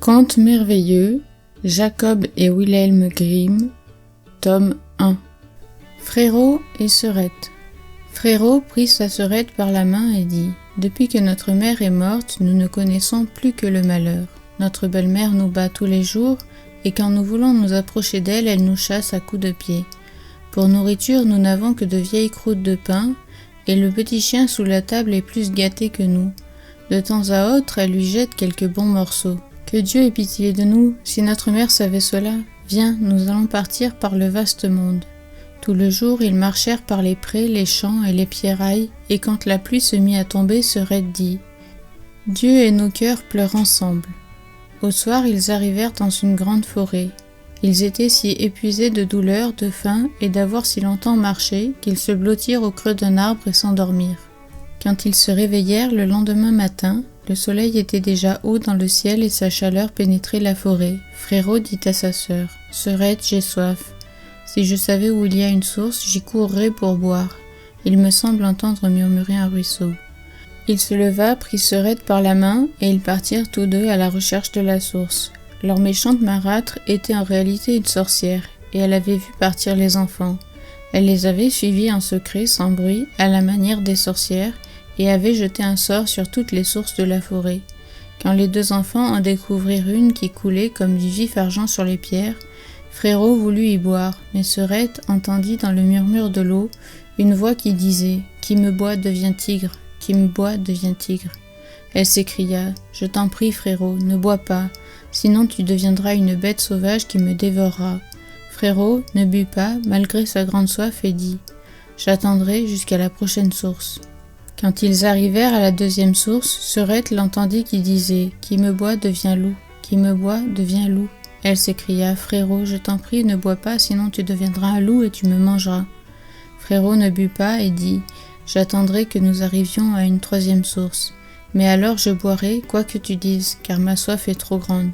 Conte merveilleux, Jacob et Wilhelm Grimm, tome 1. Frérot et Sœurette. Frérot prit sa sœurette par la main et dit : « Depuis que notre mère est morte, nous ne connaissons plus que le malheur. Notre belle-mère nous bat tous les jours, et quand nous voulons nous approcher d'elle, elle nous chasse à coups de pied. Pour nourriture, nous n'avons que de vieilles croûtes de pain, et le petit chien sous la table est plus gâté que nous. De temps à autre, elle lui jette quelques bons morceaux. Que Dieu ait pitié de nous, si notre mère savait cela. Viens, nous allons partir par le vaste monde. » Tout le jour, ils marchèrent par les prés, les champs et les pierrailles, et quand la pluie se mit à tomber, Sœurette dit : « Dieu et nos cœurs pleurent ensemble. » Au soir, ils arrivèrent dans une grande forêt. Ils étaient si épuisés de douleur, de faim et d'avoir si longtemps marché qu'ils se blottirent au creux d'un arbre et s'endormirent. Quand ils se réveillèrent le lendemain matin, le soleil était déjà haut dans le ciel et sa chaleur pénétrait la forêt. Frérot dit à sa sœur : « Sœurette, j'ai soif. Si je savais où il y a une source, j'y courrais pour boire. Il me semble entendre murmurer un ruisseau. » Il se leva, prit Sœurette par la main, et ils partirent tous deux à la recherche de la source. Leur méchante marâtre était en réalité une sorcière, et elle avait vu partir les enfants. Elle les avait suivis en secret, sans bruit, à la manière des sorcières, et avait jeté un sort sur toutes les sources de la forêt. Quand les deux enfants en découvrirent une qui coulait comme du vif argent sur les pierres, Frérot voulut y boire, mais Sœurette entendit dans le murmure de l'eau une voix qui disait : « Qui me boit devient tigre, qui me boit devient tigre. » Elle s'écria : « Je t'en prie, Frérot, ne bois pas, sinon tu deviendras une bête sauvage qui me dévorera. » Frérot ne but pas, malgré sa grande soif, et dit : « J'attendrai jusqu'à la prochaine source. » Quand ils arrivèrent à la deuxième source, Sœurette l'entendit qui disait : « Qui me boit devient loup, qui me boit devient loup. » Elle s'écria : « Frérot, je t'en prie, ne bois pas, sinon tu deviendras un loup et tu me mangeras. » Frérot ne but pas et dit : « J'attendrai que nous arrivions à une troisième source. Mais alors je boirai, quoi que tu dises, car ma soif est trop grande. »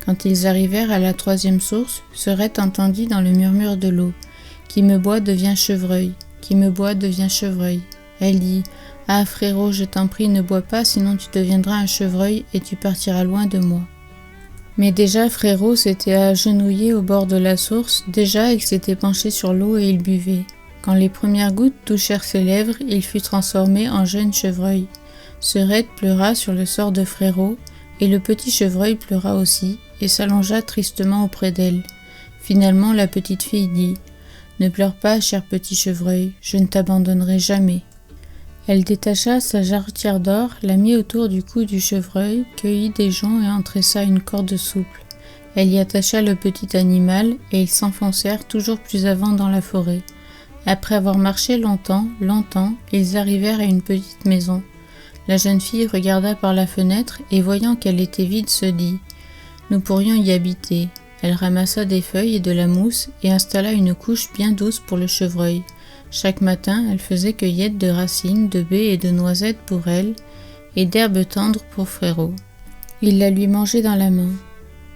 Quand ils arrivèrent à la troisième source, Sœurette entendit dans le murmure de l'eau : « Qui me boit devient chevreuil, qui me boit devient chevreuil. » Elle dit : « Ah, Frérot, je t'en prie, ne bois pas, sinon tu deviendras un chevreuil et tu partiras loin de moi. » Mais déjà Frérot s'était agenouillé au bord de la source, déjà il s'était penché sur l'eau et il buvait. Quand les premières gouttes touchèrent ses lèvres, il fut transformé en jeune chevreuil. Sœurette pleura sur le sort de Frérot, et le petit chevreuil pleura aussi, et s'allongea tristement auprès d'elle. Finalement la petite fille dit : « Ne pleure pas, cher petit chevreuil, je ne t'abandonnerai jamais. » Elle détacha sa jarretière d'or, la mit autour du cou du chevreuil, cueillit des joncs et en tressa une corde souple. Elle y attacha le petit animal, et ils s'enfoncèrent toujours plus avant dans la forêt. Après avoir marché longtemps, ils arrivèrent à une petite maison. La jeune fille regarda par la fenêtre, et voyant qu'elle était vide, se dit : « Nous pourrions y habiter. » Elle ramassa des feuilles et de la mousse, et installa une couche bien douce pour le chevreuil. Chaque matin, elle faisait cueillette de racines, de baies et de noisettes pour elle, et d'herbes tendres pour Frérot. Il la lui mangeait dans la main,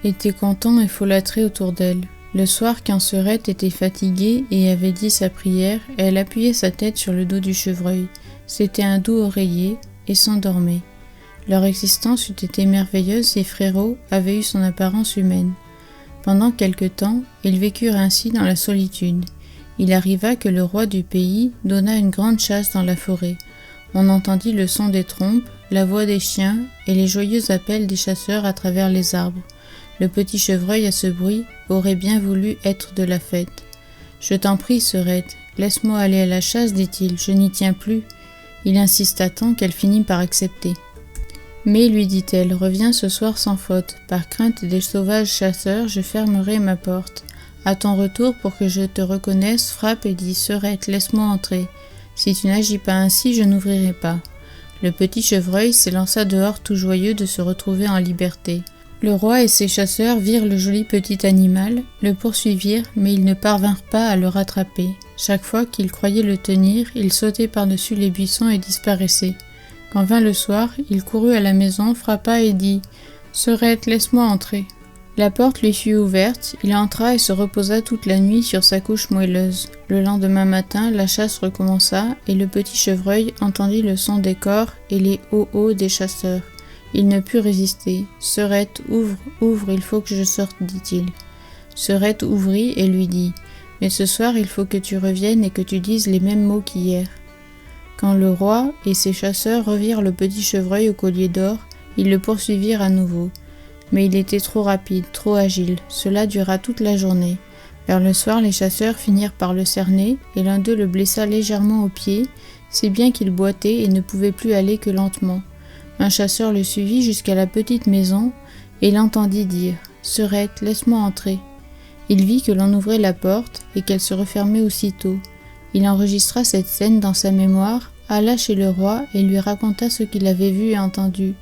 était content et folâtrait autour d'elle. Le soir, quand Sœurette était fatiguée et avait dit sa prière, elle appuyait sa tête sur le dos du chevreuil. C'était un doux oreiller, et s'endormait. Leur existence eût été merveilleuse si Frérot avait eu son apparence humaine. Pendant quelque temps, ils vécurent ainsi dans la solitude. Il arriva que le roi du pays donna une grande chasse dans la forêt. On entendit le son des trompes, la voix des chiens et les joyeux appels des chasseurs à travers les arbres. Le petit chevreuil à ce bruit aurait bien voulu être de la fête. « Je t'en prie, Sœurette, laisse-moi aller à la chasse, dit-il, je n'y tiens plus. » Il insista tant qu'elle finit par accepter. « Mais, lui dit-elle, reviens ce soir sans faute. Par crainte des sauvages chasseurs, je fermerai ma porte. À ton retour, pour que je te reconnaisse, frappe et dis : Sœurette, laisse-moi entrer. Si tu n'agis pas ainsi, je n'ouvrirai pas. » Le petit chevreuil s'élança dehors tout joyeux de se retrouver en liberté. Le roi et ses chasseurs virent le joli petit animal, le poursuivirent, mais ils ne parvinrent pas à le rattraper. Chaque fois qu'ils croyaient le tenir, il sautait par-dessus les buissons et disparaissait. Quand vint le soir, il courut à la maison, frappa et dit : « Sœurette, laisse-moi entrer. » La porte lui fut ouverte, il entra et se reposa toute la nuit sur sa couche moelleuse. Le lendemain matin, la chasse recommença, et le petit chevreuil entendit le son des cors et les oh-oh des chasseurs. Il ne put résister. « Serette, ouvre, ouvre, il faut que je sorte, dit-il. » Serette ouvrit et lui dit « Mais ce soir, il faut que tu reviennes et que tu dises les mêmes mots qu'hier. » Quand le roi et ses chasseurs revirent le petit chevreuil au collier d'or, ils le poursuivirent à nouveau. Mais il était trop rapide, trop agile. Cela dura toute la journée. Vers le soir, les chasseurs finirent par le cerner, et l'un d'eux le blessa légèrement au pied, si bien qu'il boitait et ne pouvait plus aller que lentement. Un chasseur le suivit jusqu'à la petite maison, et l'entendit dire « Serette, laisse-moi entrer. » Il vit que l'on ouvrait la porte, et qu'elle se refermait aussitôt. Il enregistra cette scène dans sa mémoire, alla chez le roi et lui raconta ce qu'il avait vu et entendu.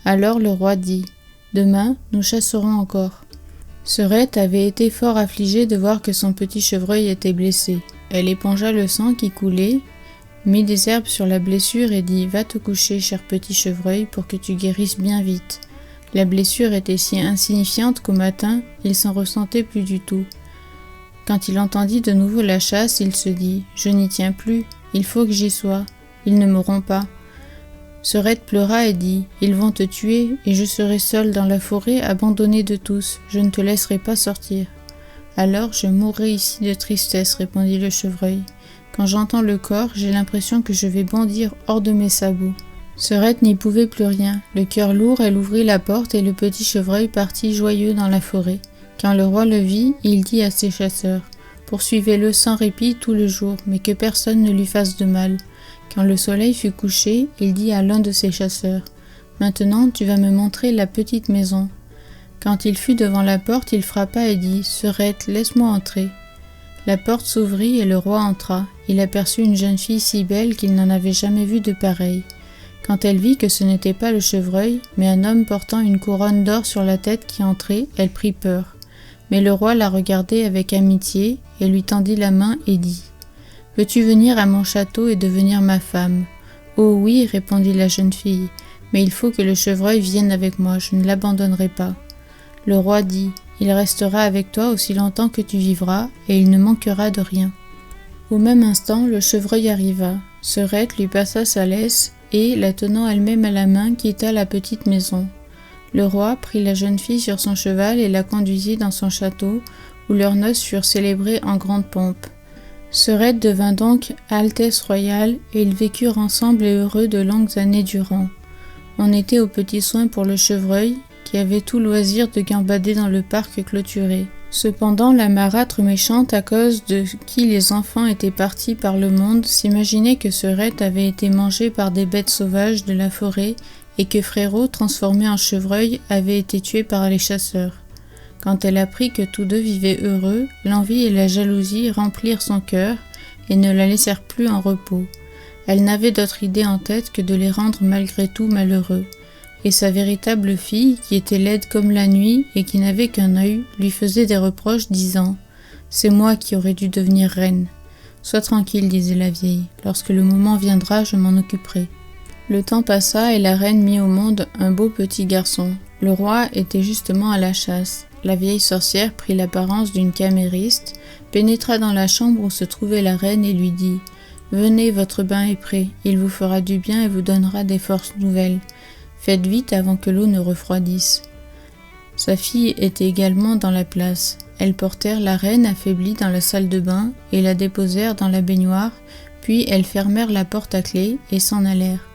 Alors le roi dit « Demain, nous chasserons encore. » Serette avait été fort affligée de voir que son petit chevreuil était blessé. Elle épongea le sang qui coulait, mit des herbes sur la blessure et dit « Va te coucher, cher petit chevreuil, pour que tu guérisses bien vite. » La blessure était si insignifiante qu'au matin, il s'en ressentait plus du tout. Quand il entendit de nouveau la chasse, il se dit « Je n'y tiens plus, il faut que j'y sois, ils ne m'auront pas. » Serette pleura et dit « Ils vont te tuer, et je serai seule dans la forêt, abandonnée de tous, je ne te laisserai pas sortir. »« Alors je mourrai ici de tristesse, répondit le chevreuil. Quand j'entends le corps, j'ai l'impression que je vais bondir hors de mes sabots. » Serette n'y pouvait plus rien. Le cœur lourd, elle ouvrit la porte et le petit chevreuil partit joyeux dans la forêt. Quand le roi le vit, il dit à ses chasseurs « Poursuivez-le sans répit tout le jour, mais que personne ne lui fasse de mal. » Quand le soleil fut couché, il dit à l'un de ses chasseurs « Maintenant, tu vas me montrer la petite maison. » Quand il fut devant la porte, il frappa et dit « Serette, laisse-moi entrer. » La porte s'ouvrit et le roi entra. Il aperçut une jeune fille si belle qu'il n'en avait jamais vu de pareille. Quand elle vit que ce n'était pas le chevreuil, mais un homme portant une couronne d'or sur la tête qui entrait, elle prit peur. Mais le roi la regardait avec amitié et lui tendit la main et dit « Veux-tu venir à mon château et devenir ma femme ?»« Oh oui, répondit la jeune fille, mais il faut que le chevreuil vienne avec moi, je ne l'abandonnerai pas. » Le roi dit « Il restera avec toi aussi longtemps que tu vivras, et il ne manquera de rien. » Au même instant, le chevreuil arriva. Serette lui passa sa laisse et, la tenant elle-même à la main, quitta la petite maison. Le roi prit la jeune fille sur son cheval et la conduisit dans son château, où leurs noces furent célébrées en grande pompe. Serette devint donc Altesse royale, et ils vécurent ensemble et heureux de longues années durant. On était aux petits soins pour le chevreuil, qui avait tout loisir de gambader dans le parc clôturé. Cependant, la marâtre méchante, à cause de qui les enfants étaient partis par le monde, s'imaginait que Serette avait été mangée par des bêtes sauvages de la forêt et que Frérot, transformé en chevreuil, avait été tué par les chasseurs. Quand elle apprit que tous deux vivaient heureux, l'envie et la jalousie remplirent son cœur et ne la laissèrent plus en repos. Elle n'avait d'autre idée en tête que de les rendre malgré tout malheureux. Et sa véritable fille, qui était laide comme la nuit et qui n'avait qu'un œil, lui faisait des reproches, disant « C'est moi qui aurais dû devenir reine. »« Sois tranquille, disait la vieille, lorsque le moment viendra, je m'en occuperai. » Le temps passa et la reine mit au monde un beau petit garçon. Le roi était justement à la chasse. La vieille sorcière prit l'apparence d'une camériste, pénétra dans la chambre où se trouvait la reine et lui dit « Venez, votre bain est prêt, il vous fera du bien et vous donnera des forces nouvelles. Faites vite avant que l'eau ne refroidisse. » Sa fille était également dans la place. Elles portèrent la reine affaiblie dans la salle de bain et la déposèrent dans la baignoire, puis elles fermèrent la porte à clé et s'en allèrent.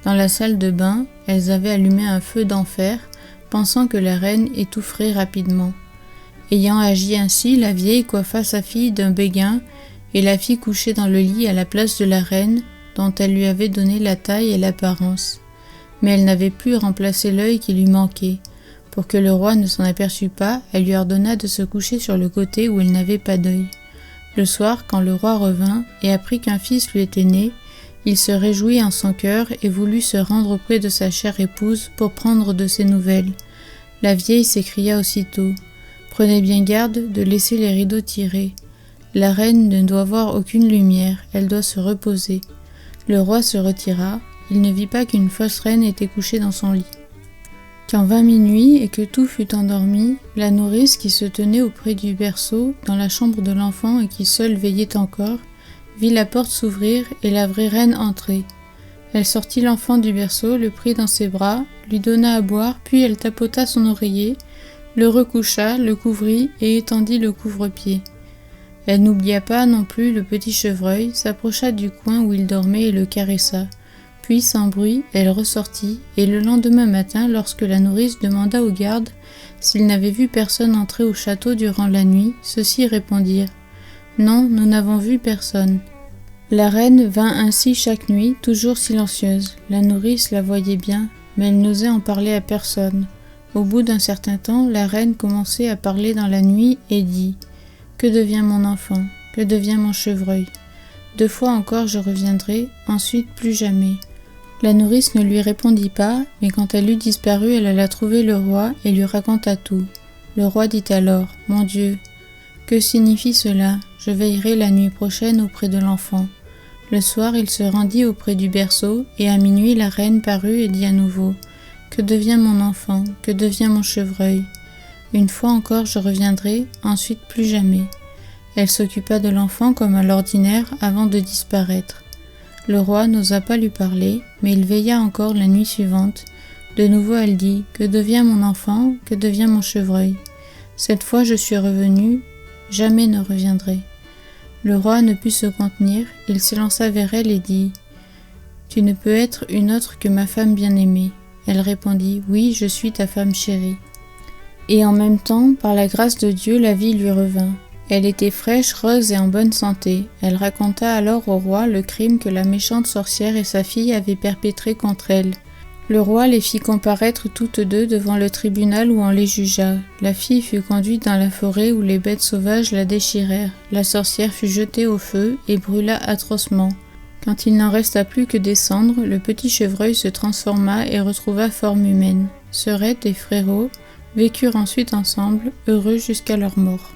Dans la salle de bain, elles avaient allumé un feu d'enfer, pensant que la reine étoufferait rapidement. Ayant agi ainsi, la vieille coiffa sa fille d'un béguin et la fit coucher dans le lit à la place de la reine, dont elle lui avait donné la taille et l'apparence. Mais elle n'avait plus remplacé l'œil qui lui manquait. Pour que le roi ne s'en aperçût pas, elle lui ordonna de se coucher sur le côté où elle n'avait pas d'œil. Le soir, quand le roi revint et apprit qu'un fils lui était né, il se réjouit en son cœur et voulut se rendre auprès de sa chère épouse pour prendre de ses nouvelles. La vieille s'écria aussitôt « Prenez bien garde de laisser les rideaux tirés. La reine ne doit voir aucune lumière, elle doit se reposer. » Le roi se retira. Il ne vit pas qu'une fausse reine était couchée dans son lit. Quand vint minuit et que tout fut endormi, la nourrice qui se tenait auprès du berceau, dans la chambre de l'enfant et qui seule veillait encore, vit la porte s'ouvrir et la vraie reine entrer. Elle sortit l'enfant du berceau, le prit dans ses bras, lui donna à boire, puis elle tapota son oreiller, le recoucha, le couvrit et étendit le couvre-pied. Elle n'oublia pas non plus le petit chevreuil, s'approcha du coin où il dormait et le caressa. Puis, sans bruit, elle ressortit, et le lendemain matin, lorsque la nourrice demanda aux gardes s'ils n'avaient vu personne entrer au château durant la nuit, ceux-ci répondirent « Non, nous n'avons vu personne ». La reine vint ainsi chaque nuit, toujours silencieuse. La nourrice la voyait bien, mais elle n'osait en parler à personne. Au bout d'un certain temps, la reine commençait à parler dans la nuit et dit « Que devient mon enfant? Que devient mon chevreuil? 2 fois encore je reviendrai, ensuite plus jamais. » La nourrice ne lui répondit pas, mais quand elle eut disparu, elle alla trouver le roi et lui raconta tout. Le roi dit alors « Mon Dieu, que signifie cela? Je veillerai la nuit prochaine auprès de l'enfant. » Le soir, il se rendit auprès du berceau, et à minuit la reine parut et dit à nouveau « Que devient mon enfant? Que devient mon chevreuil? 1 fois encore je reviendrai, ensuite plus jamais. » Elle s'occupa de l'enfant comme à l'ordinaire avant de disparaître. Le roi n'osa pas lui parler, mais il veilla encore la nuit suivante. De nouveau elle dit « Que devient mon enfant? Que devient mon chevreuil? Cette fois je suis revenue, jamais ne reviendrai. » Le roi ne put se contenir, il s'élança vers elle et dit « Tu ne peux être une autre que ma femme bien-aimée. » Elle répondit « Oui, je suis ta femme chérie. » Et en même temps, par la grâce de Dieu, la vie lui revint. Elle était fraîche, rose et en bonne santé. Elle raconta alors au roi le crime que la méchante sorcière et sa fille avaient perpétré contre elle. Le roi les fit comparaître toutes 2 devant le tribunal où on les jugea. La fille fut conduite dans la forêt où les bêtes sauvages la déchirèrent. La sorcière fut jetée au feu et brûla atrocement. Quand il n'en resta plus que des cendres, le petit chevreuil se transforma et retrouva forme humaine. Sœurette et Frérot vécurent ensuite ensemble, heureux jusqu'à leur mort.